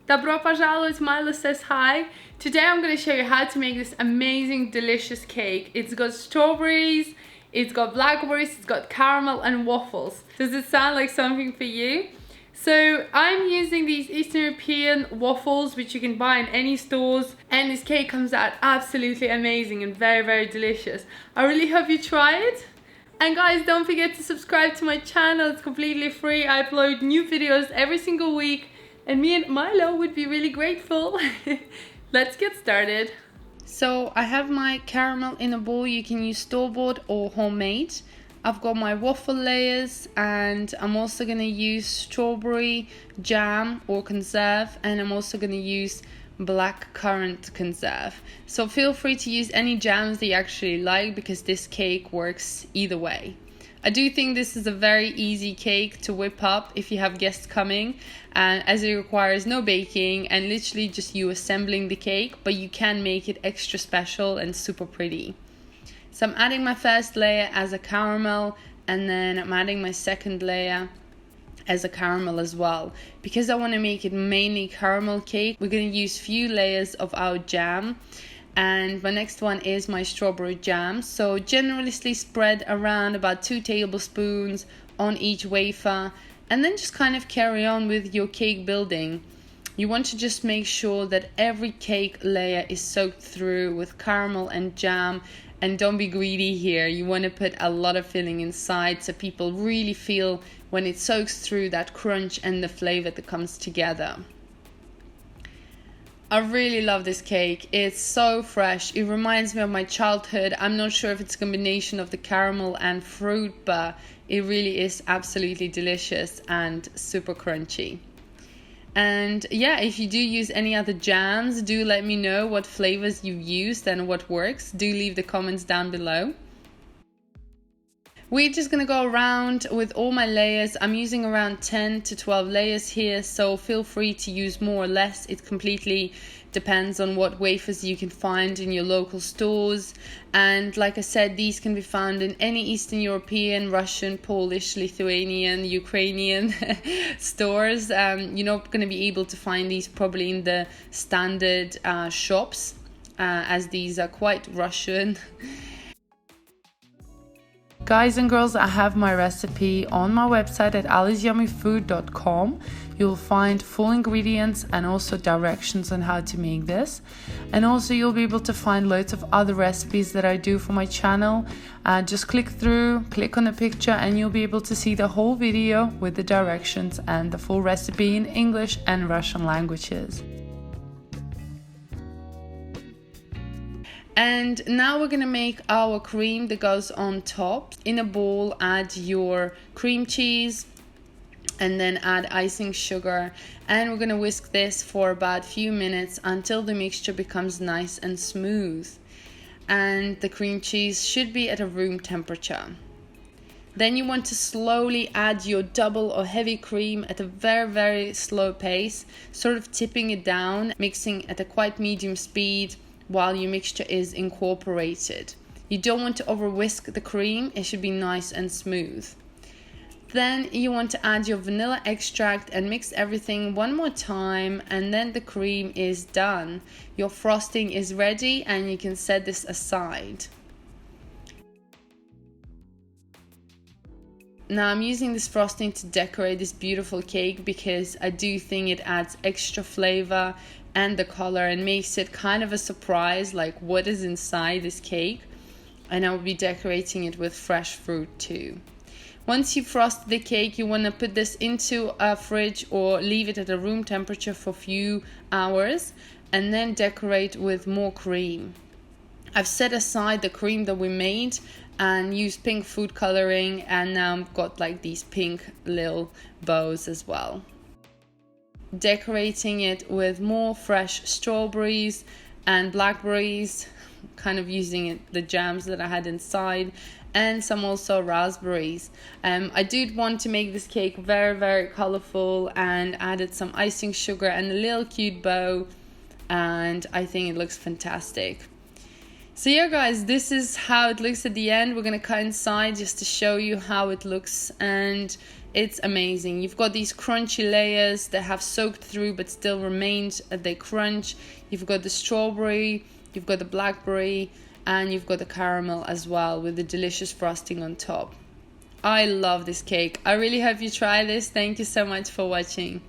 Добро пожаловать, Milo says hi. Today I'm going to show you how to make this amazing, delicious cake. It's got strawberries, it's got blackberries, it's got caramel and waffles. Does it sound like something for you? So I'm using these Eastern European waffles, which you can buy in any stores, and this cake comes out absolutely amazing and very, very delicious. I really hope you try it. And guys, don't forget to subscribe to my channel. It's completely free. I upload new videos every single week, and me and Milo would be really grateful. Let's get started. So I have my caramel in a bowl. You can use store-bought or homemade. I've got my waffle layers, and I'm also going to use strawberry jam or conserve, and I'm also going to use black currant conserve. So feel free to use any jams that you actually like, because this cake works either way. I do think this is a very easy cake to whip up if you have guests coming, and as it requires no baking and literally just you assembling the cake, but you can make it extra special and super pretty. So I'm adding my first layer as a caramel, and then I'm adding my second layer as a caramel as well. Because I want to make it mainly caramel cake, we're going to use few layers of our jam. And my next one is my strawberry jam. So generously spread around about 2 tablespoons on each wafer, and then just kind of carry on with your cake building. You want to just make sure that every cake layer is soaked through with caramel and jam, and don't be greedy here. You want to put a lot of filling inside so people really feel when it soaks through that crunch and the flavor that comes together. I really love this cake. It's so fresh. It reminds me of my childhood. I'm not sure if it's a combination of the caramel and fruit, but it really is absolutely delicious and super crunchy. And yeah, if you do use any other jams, do let me know what flavors you used and what works. Do leave the comments down below. We're just going to go around with all my layers. I'm using around 10 to 12 layers here, so feel free to use more or less. It completely depends on what wafers you can find in your local stores. And like I said, these can be found in any Eastern European, Russian, Polish, Lithuanian, Ukrainian stores. You're not going to be able to find these probably in the standard shops, as these are quite Russian. Guys and girls, I have my recipe on my website at AllasYummyFood.com. You'll find full ingredients and also directions on how to make this. And also you'll be able to find loads of other recipes that I do for my channel. Just click through, click on the picture, and you'll be able to see the whole video with the directions and the full recipe in English and Russian languages. And now we're gonna make our cream that goes on top. In a bowl, add your cream cheese, and then add icing sugar, and we're gonna whisk this for about a few minutes until the mixture becomes nice and smooth. And the cream cheese should be at a room temperature. Then you want to slowly add your double or heavy cream at a very, very slow pace, sort of tipping it down, mixing at a quite medium speed while your mixture is incorporated. You don't want to over whisk the cream, it should be nice and smooth. Then you want to add your vanilla extract and mix everything one more time, and then the cream is done. Your frosting is ready and you can set this aside. Now I'm using this frosting to decorate this beautiful cake because I do think it adds extra flavor and the color and makes it kind of a surprise, like what is inside this cake. And I will be decorating it with fresh fruit too. Once you frost the cake, you want to put this into a fridge or leave it at a room temperature for a few hours, and then decorate with more cream. I've set aside the cream that we made and used pink food coloring, and now I've got like these pink little bows as well. Decorating it with more fresh strawberries and blackberries, kind of using the jams that I had inside, and some also raspberries. I did want to make this cake very, very colorful, and added some icing sugar and a little cute bow, and I think it looks fantastic. So yeah guys, this is how it looks at the end. We're gonna cut inside just to show you how it looks, and it's amazing. You've got these crunchy layers that have soaked through but still remained they crunch. You've got the strawberry, you've got the blackberry, and you've got the caramel as well with the delicious frosting on top. I love this cake. I really hope you try this. Thank you so much for watching.